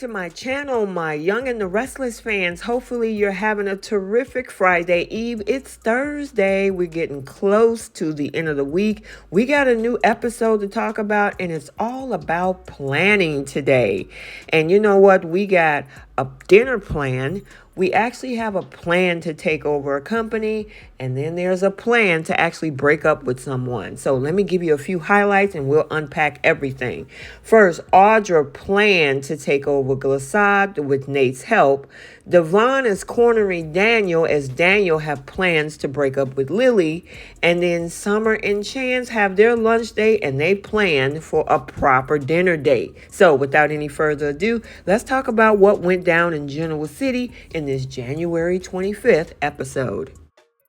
to my channel, my Young and the Restless fans. Hopefully you're having a terrific Friday Eve. It's Thursday. We're getting close to the end of the week. We got a new episode to talk about, and it's all about planning today. And you know what? We got a dinner plan. We actually have a plan to take over a company, and then there's a plan to actually break up with someone. So let me give you a few highlights and we'll unpack everything. First, Audra planned to take over Glissade with Nate's help. Devon is cornering Daniel as Daniel have plans to break up with Lily. And then Summer and Chance have their lunch date and they plan for a proper dinner date. So without any further ado, let's talk about what went down in Genoa City in this January 25th episode.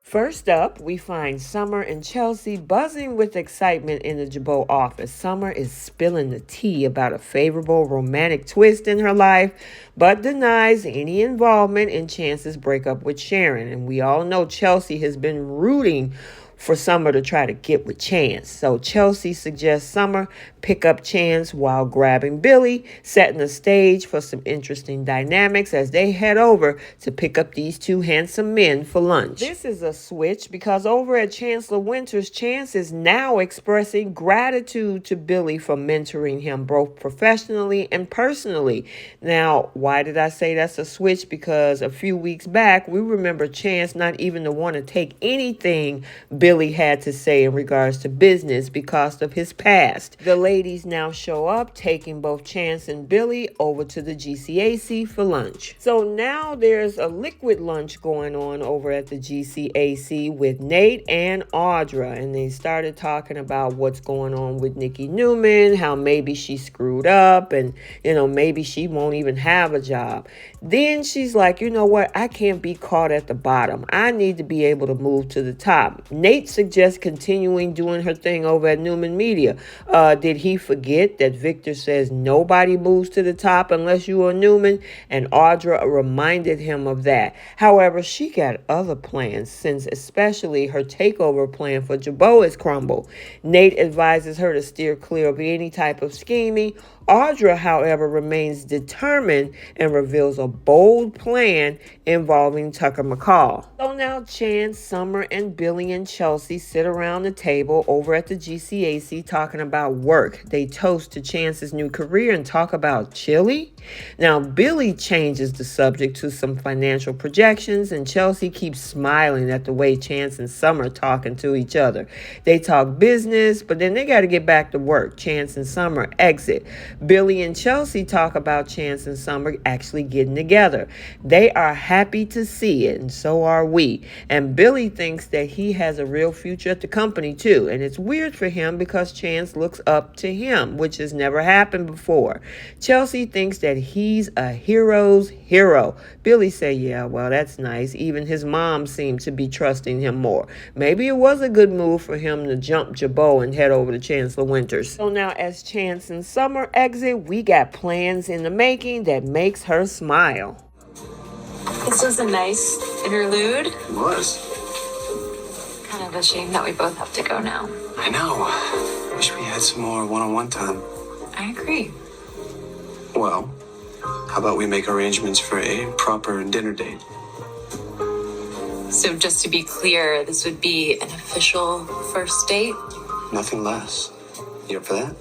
First up, we find Summer and Chelsea buzzing with excitement in the Jabot office. Summer is spilling the tea about a favorable romantic twist in her life, but denies any involvement in Chance's breakup with Sharon. And we all know Chelsea has been rooting for Summer to try to get with Chance. So Chelsea suggests Summer pick up Chance while grabbing Billy, setting the stage for some interesting dynamics as they head over to pick up these two handsome men for lunch. This is a switch because over at Chancellor Winters, Chance is now expressing gratitude to Billy for mentoring him both professionally and personally. Now, why did I say that's a switch? Because a few weeks back, we remember Chance not even to want to take anything Billy had to say in regards to business because of his past. The ladies now show up, taking both Chance and Billy over to the GCAC for lunch. So now there's a liquid lunch going on over at the GCAC with Nate and Audra, and they started talking about what's going on with Nikki Newman, how maybe she screwed up and, maybe she won't even have a job. Then she's like, you know what? I can't be caught at the bottom. I need to be able to move to the top. Nate suggests continuing doing her thing over at Newman Media. Did he forget that Victor says nobody moves to the top unless you are Newman? And Audra reminded him of that. However, she got other plans since especially her takeover plan for Jabot has crumbled. Nate advises her to steer clear of any type of scheming. Audra, however, remains determined and reveals a bold plan involving Tucker McCall. So now Chance, Summer, and Billy and Chelsea sit around the table over at the GCAC talking about work. They toast to Chance's new career and talk about chili. Now, Billy changes the subject to some financial projections, and Chelsea keeps smiling at the way Chance and Summer talking to each other. They talk business, but then they got to get back to work. Chance and Summer exit. Billy and Chelsea talk about Chance and Summer actually getting together. They are happy to see it, and so are we. And Billy thinks that he has a real future at the company too. And it's weird for him because Chance looks up to him, which has never happened before. Chelsea thinks that he's a hero's hero. Billy say, yeah, well, that's nice. Even his mom seemed to be trusting him more. Maybe it was a good move for him to jump Jabot and head over to Chancellor Winters. So now as Chance and Summer exit, we got plans in the making that makes her smile. This was a nice interlude. It was. Kind of a shame that we both have to go now. I know. Wish we had some more one-on-one time. I agree. Well, how about we make arrangements for a proper dinner date? So just to be clear, this would be an official first date? Nothing less. You up for that?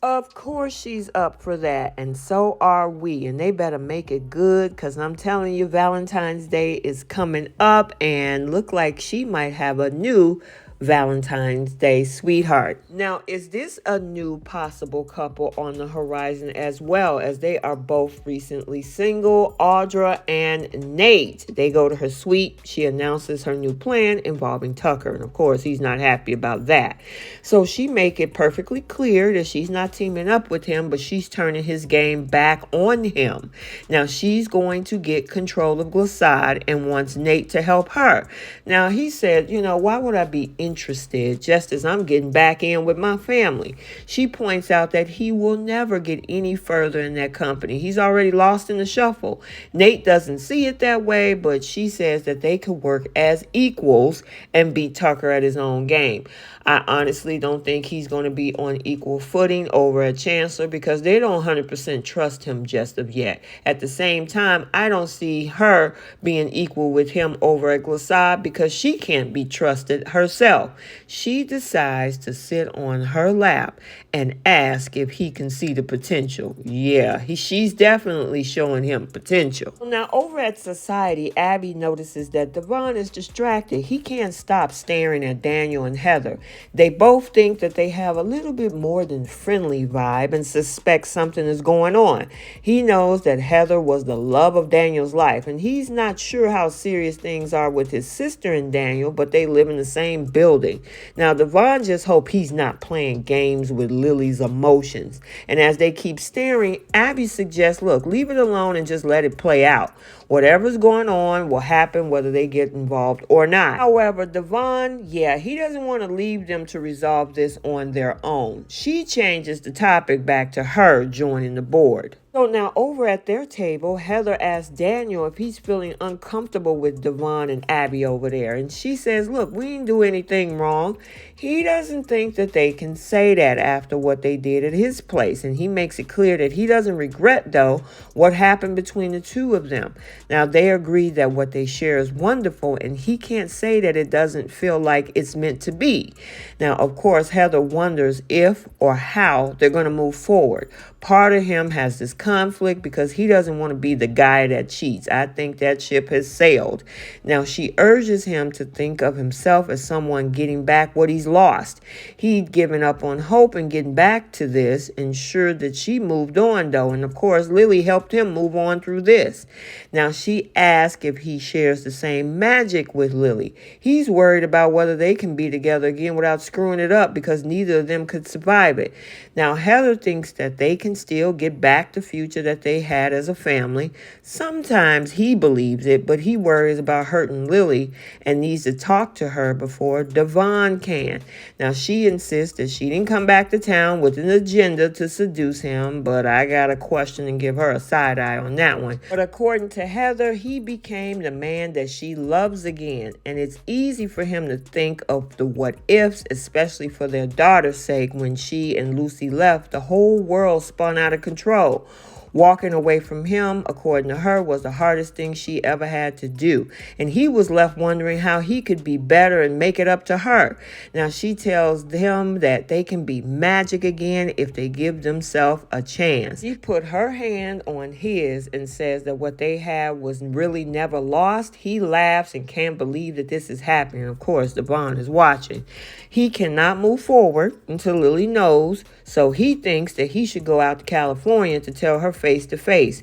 Of course she's up for that, and so are we, and they better make it good because I'm telling you, Valentine's Day is coming up and look like she might have a new Valentine's Day sweetheart. Now, is this a new possible couple on the horizon as well, as they are both recently single, Audra and Nate? They go to her suite. She announces her new plan involving Tucker, and of course, he's not happy about that. So she make it perfectly clear that she's not teaming up with him, but she's turning his game back on him. Now, she's going to get control of Glissade and wants Nate to help her. Now, he said, why would I be interested, just as I'm getting back in with my family. She points out that he will never get any further in that company. He's already lost in the shuffle. Nate doesn't see it that way, but she says that they could work as equals and beat Tucker at his own game. I honestly don't think he's going to be on equal footing over at Chancellor because they don't 100% trust him just of yet. At the same time, I don't see her being equal with him over at Glissade because she can't be trusted herself. She decides to sit on her lap and ask if he can see the potential. Yeah, she's definitely showing him potential. Now, over at Society, Abby notices that Devon is distracted. He can't stop staring at Daniel and Heather. They both think that they have a little bit more than friendly vibe and suspect something is going on. He knows that Heather was the love of Daniel's life, and he's not sure how serious things are with his sister and Daniel, but they live in the same building. Now, Devon just hopes he's not playing games with Lily's emotions. And as they keep staring, Abby suggests, look, leave it alone and just let it play out. Whatever's going on will happen whether they get involved or not. However, Devon, he doesn't want to leave them to resolve this on their own. She changes the topic back to her joining the board. So now over at their table, Heather asks Daniel if he's feeling uncomfortable with Devon and Abby over there. And she says, look, we didn't do anything wrong. He doesn't think that they can say that after what they did at his place. And he makes it clear that he doesn't regret, though, what happened between the two of them. Now, they agree that what they share is wonderful, and he can't say that it doesn't feel like it's meant to be. Now, of course, Heather wonders if or how they're going to move forward. Part of him has this conflict because he doesn't want to be the guy that cheats. I think that ship has sailed. Now, she urges him to think of himself as someone getting back what he's lost. He'd given up on hope and getting back to this, ensured that she moved on, though. And, of course, Lily helped him move on through this. Now, she asks if he shares the same magic with Lily. He's worried about whether they can be together again without screwing it up because neither of them could survive it. Now, Heather thinks that they can still get back the future that they had as a family. Sometimes he believes it, but he worries about hurting Lily and needs to talk to her before Devon can. Now, she insists that she didn't come back to town with an agenda to seduce him, but I got a question and give her a side eye on that one. But according to Heather, he became the man that she loves again, and it's easy for him to think of the what ifs, especially for their daughter's sake. When she and Lucy left, the whole world spun out of control. Walking away from him, according to her, was the hardest thing she ever had to do. And he was left wondering how he could be better and make it up to her. Now, she tells him that they can be magic again if they give themselves a chance. She put her hand on his and says that what they had was really never lost. He laughs and can't believe that this is happening. Of course, Devon is watching. He cannot move forward until Lily knows, so he thinks that he should go out to California to tell her face to face.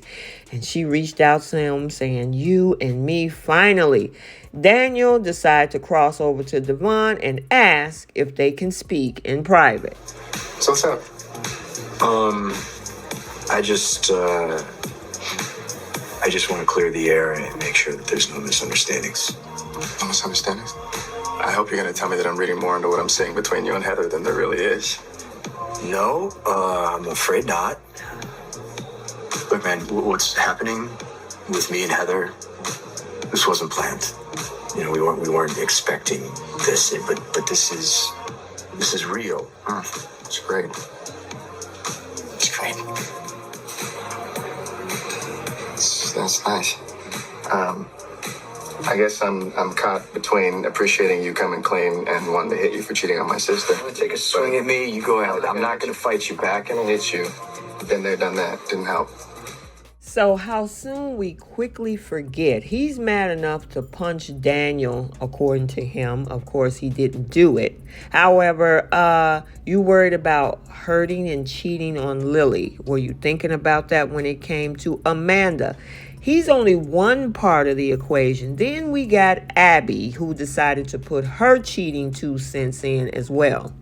And she reached out to him saying, you and me finally. Daniel decided to cross over to Devon and ask if they can speak in private. So what's up? I just want to clear the air and make sure that there's no misunderstandings. No misunderstandings? I hope you're going to tell me that I'm reading more into what I'm seeing between you and Heather than there really is. No, I'm afraid not. Look, man, what's happening with me and Heather, this wasn't planned. You know, we weren't expecting this, but this is real. It's great. It's great. That's nice. I guess I'm caught between appreciating you coming clean and wanting to hit you for cheating on my sister. Take a swing at me, you go out. I'm not going to fight you back. I'm gonna hit you. Been there, done that. Didn't help. So how soon we quickly forget. He's mad enough to punch Daniel, according to him. Of course, he didn't do it. However, you worried about hurting and cheating on Lily. Were you thinking about that when it came to Amanda? He's only one part of the equation. Then we got Abby, who decided to put her cheating 2 cents in as well.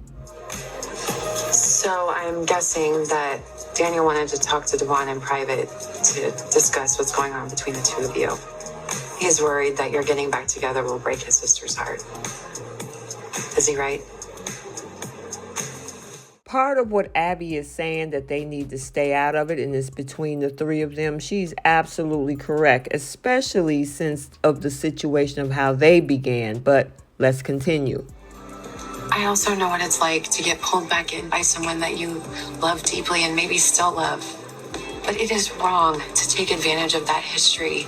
So I'm guessing that Daniel wanted to talk to Devon in private to discuss what's going on between the two of you. He's worried that your getting back together will break his sister's heart. Is he right? Part of what Abby is saying that they need to stay out of it and it's between the three of them, she's absolutely correct, especially since of the situation of how they began. But let's continue. I also know what it's like to get pulled back in by someone that you love deeply and maybe still love. But it is wrong to take advantage of that history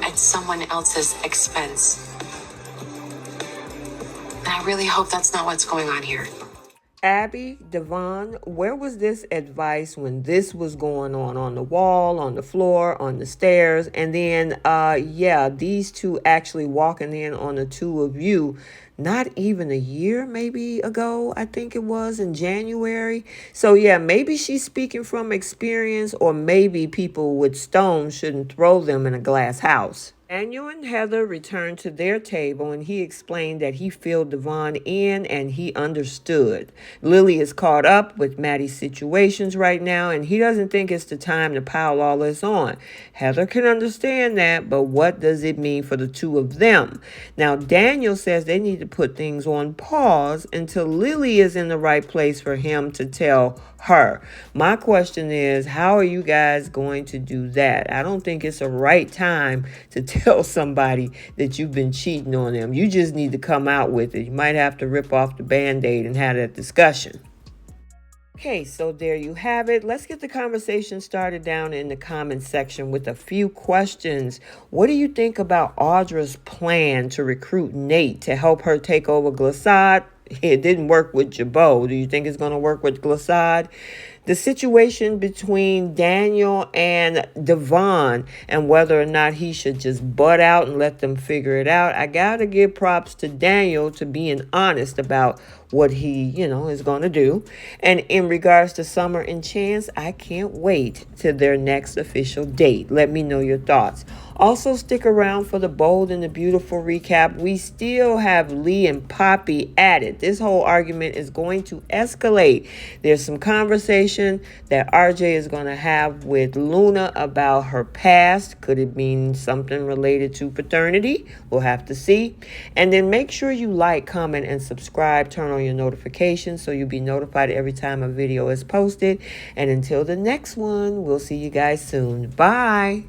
at someone else's expense. And I really hope that's not what's going on here. Abby, Devon, where was this advice when this was going on the wall, on the floor, on the stairs? And then, these two actually walking in on the two of you, not even a year maybe ago, I think it was in January. So yeah, maybe she's speaking from experience, or maybe people with stones shouldn't throw them in a glass house. Daniel and Heather returned to their table and he explained that he filled Devon in and he understood. Lily is caught up with Maddie's situations right now and he doesn't think it's the time to pile all this on. Heather can understand that, but what does it mean for the two of them? Now, Daniel says they need to put things on pause until Lily is in the right place for him to tell her. My question is, how are you guys going to do that? I don't think it's a right time to tell somebody that you've been cheating on them. You just need to come out with it. You might have to rip off the Band-Aid and have that discussion. Okay, so there you have it. Let's get the conversation started down in the comments section with a few questions. What do you think about Audra's plan to recruit Nate to help her take over Glissade? It didn't work with Jabot. Do you think it's going to work with Glissade? The situation between Daniel and Devon and whether or not he should just butt out and let them figure it out. I got to give props to Daniel to being honest about what he, is going to do. And in regards to Summer and Chance, I can't wait till their next official date. Let me know your thoughts. Also, stick around for the bold and the beautiful recap. We still have Lee and Poppy at it. This whole argument is going to escalate. There's some conversation that RJ is going to have with Luna about her past. Could it mean something related to paternity? We'll have to see. And then make sure you like, comment, and subscribe. Turn on your notifications so you'll be notified every time a video is posted. And until the next one, we'll see you guys soon. Bye.